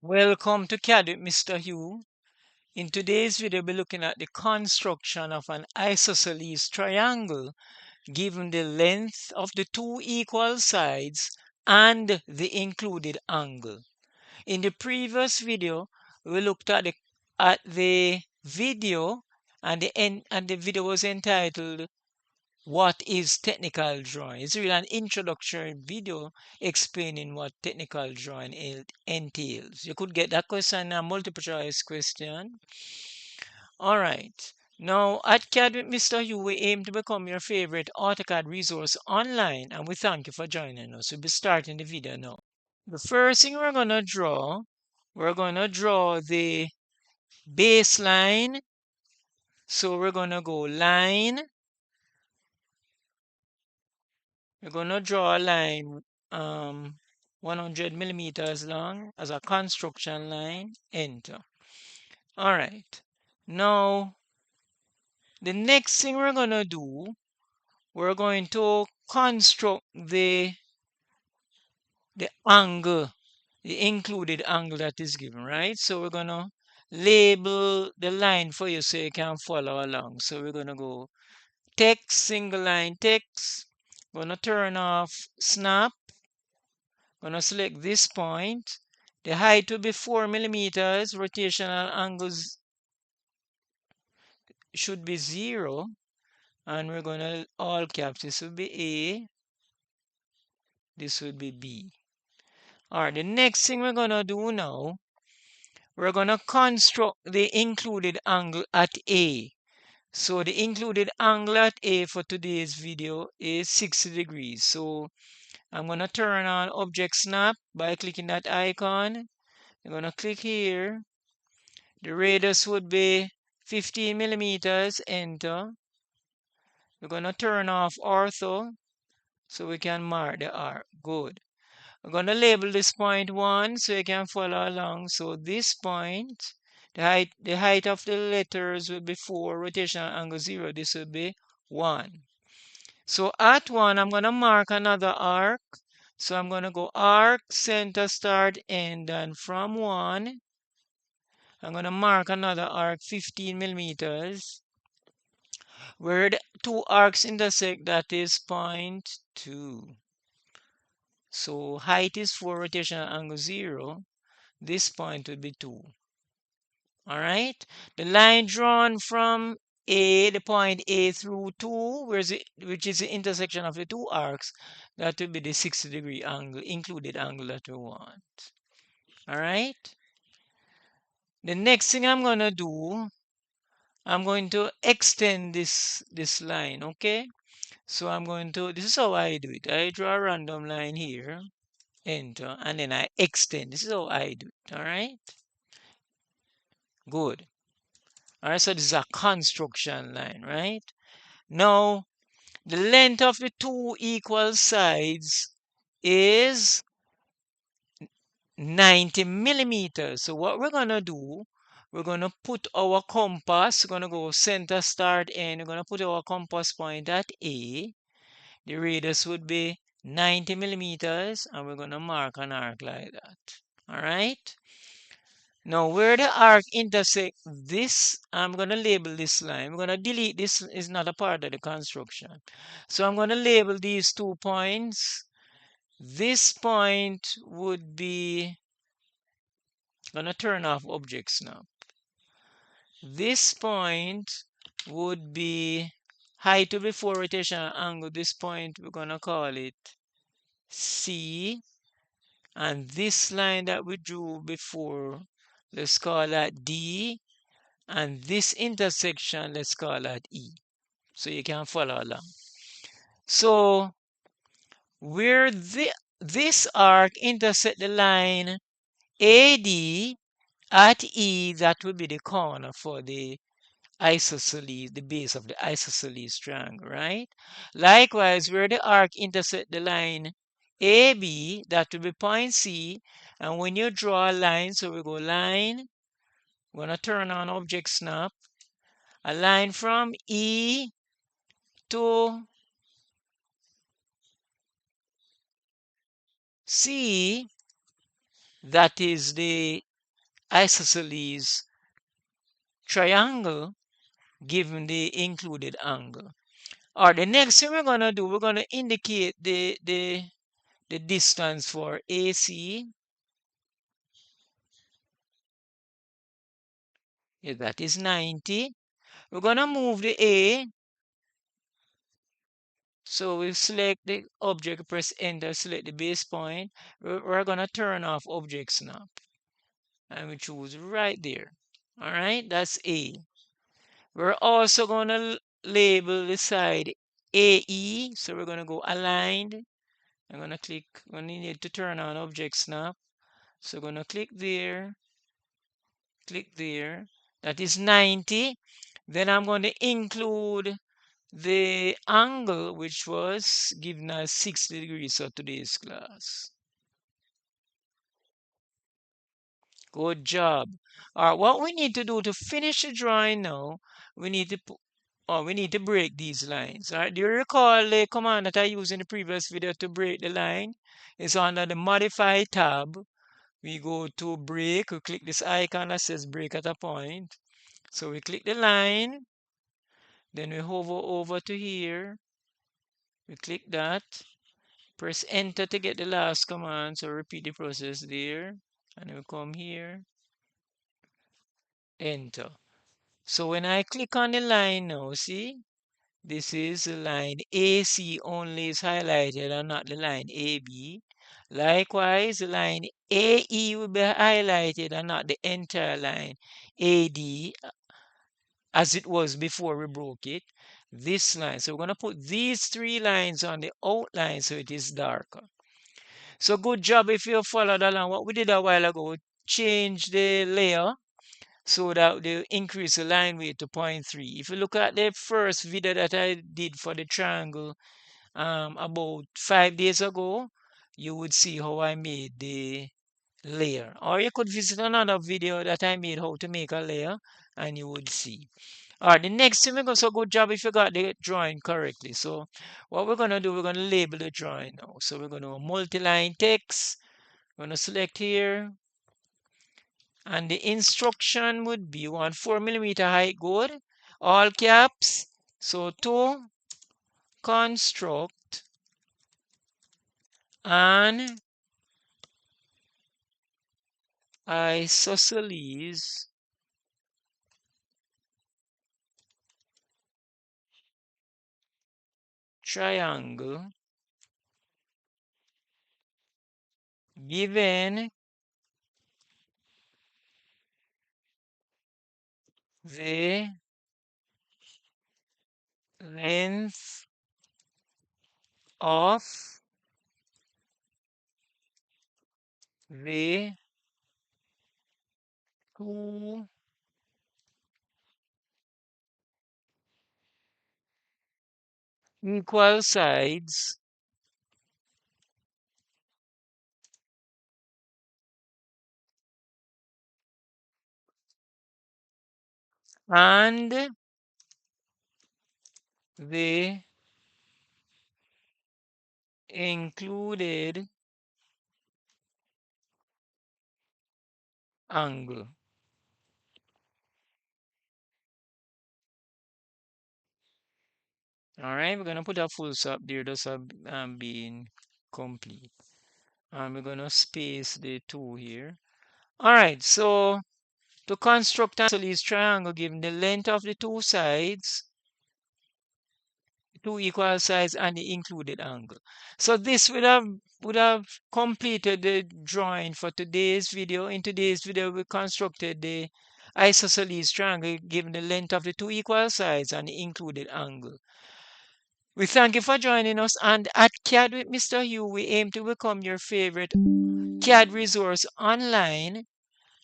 Welcome to CAD with Mr. Hugh. In today's video, we'll be looking at the construction of an isosceles triangle given the length of the two equal sides and the included angle. In the previous video, we looked at the video and the video was entitled what is technical drawing. It's really an introductory video explaining what technical drawing entails. You could get that question, a multiple choice question. All right. Now, at CAD with Mr. Hugh, we aim to become your favorite AutoCAD resource online, and we thank you for joining us. We'll be starting the video now. The first thing we're going to draw the baseline. So we're going to go line. We're going to draw a line 100 millimeters long as a construction line. Enter. All right. Now, the next thing we're going to do, we're going to construct the angle, the included angle that is given, right? So we're going to label the line for you so you can follow along. So we're going to go text, single line text. Going to turn off snap. Going to select this point. The height will be 4 millimeters. Rotational angles should be 0. And we're going to all caps. This will be A. This will be B. All right, the next thing we're going to do now, we're going to construct the included angle at A. So the included angle at A for today's video is 60 degrees. So I'm going to turn on object snap by clicking that icon. I'm going to click here. The radius would be 15 millimeters. Enter. We're going to turn off ortho so we can mark the arc. Good. I'm going to label this point 1 so you can follow along. So this point, the height of the letters will be 4, rotational angle 0. This will be 1. So at 1, I'm going to mark another arc. So I'm going to go arc, center, start, end. And from 1, I'm going to mark another arc 15 millimeters. Where the two arcs intersect, that is point 2. So height is 4, rotational angle 0. This point would be 2. All right. The line drawn from A, the point A through 2, which is the intersection of the two arcs, that would be the 60-degree angle, included angle that we want. All right. The next thing I'm going to do, I'm going to extend this line, okay? So I'm going to, this is how I do it. I draw a random line here, enter, and then I extend. This is how I do it, all right? Good. All right, so this is a construction line, right? Now, the length of the two equal sides is 90 millimeters. So what we're going to do, we're going to put our compass, we're going to go center, start, end. We're going to put our compass point at A. The radius would be 90 millimeters, and we're going to mark an arc like that. All right? Now, where the arc intersect this, I'm going to label this line. I'm going to delete this, is not a part of the construction. So I'm going to label these 2 points. This point would be, going to turn off objects now. This point would be height to be 4 rotational angle. This point, we're going to call it C. And this line that we drew before, let's call that D. And this intersection, let's call that E. So you can follow along. So where this arc intersect the line AD at E, that will be the corner for the isosceles, the base of the isosceles triangle, right? Likewise, where the arc intersect the line AB, that will be point C. And when you draw a line, so we go line, we're going to turn on object snap, a line from E to C, that is the isosceles triangle given the included angle. Or the next thing we're going to do, we're going to indicate the distance for AC. Yeah, that is 90. We're going to move the A. So we select the object, press enter, select the base point. We're going to turn off object snap. And we choose right there. All right, that's A. We're also going to label the side AE. So we're going to go aligned. I'm going to click, we need to turn on object snap. So we're going to click there. That is 90. Then I'm going to include the angle which was given as 60 degrees for today's class. Good job. All right, what we need to do to finish the drawing now, we need to we need to break these lines. All right, do you recall the command that I used in the previous video to break the line? It's under the Modify tab. We go to break, we click this icon that says break at a point. So we click the line, then we hover over to here, we click that, press enter to get the last command, so repeat the process there, and we come here, enter. So when I click on the line now, see, this is the line AC only is highlighted and not the line AB. Likewise, the line AE will be highlighted and not the entire line AD as it was before we broke it. This line. So we're going to put these three lines on the outline so it is darker. So good job if you followed along. What we did a while ago, change the layer so that they increase the line weight to 0.3. If you look at the first video that I did for the triangle about 5 days ago, you would see how I made the layer. Or you could visit another video that I made how to make a layer and you would see. All right, the next thing we're going to, so good job if you got the drawing correctly. So what we're going to do, we're going to label the drawing now. So we're going to multi-line text. We're going to select here. And the instruction would be 4 mm height, good. All caps. So to construct an isosceles triangle given the length of the two equal sides and the included angle. All right, we're going to put a full stop there, thus being complete. And we're going to space the 2 here. All right, so to construct an isosceles triangle, given the length of the two sides, two equal sides, and the included angle. So this would have completed the drawing for today's video. In today's video, we constructed the isosceles triangle given the length of the two equal sides and the included angle. We thank you for joining us, and at CAD with Mr. Hugh, we aim to become your favorite CAD resource online,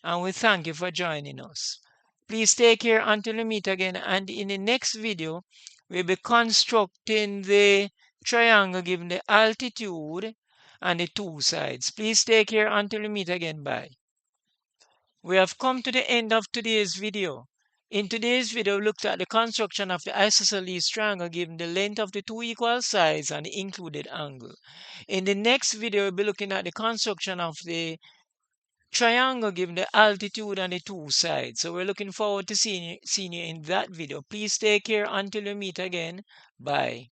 and we thank you for joining us. Please take care until we meet again, and in the next video, we'll be constructing the triangle given the altitude and the two sides. Please take care until we meet again. Bye. We have come to the end of today's video. In today's video, we looked at the construction of the isosceles triangle given the length of the two equal sides and the included angle. In the next video, we'll be looking at the construction of the triangle give the altitude on the two sides. So we're looking forward to seeing you in that video. Please take care until we meet again. Bye.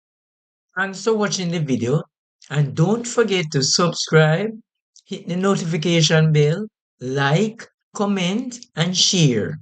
Thanks for watching the video, and don't forget to subscribe, hit the notification bell, like, comment, and share.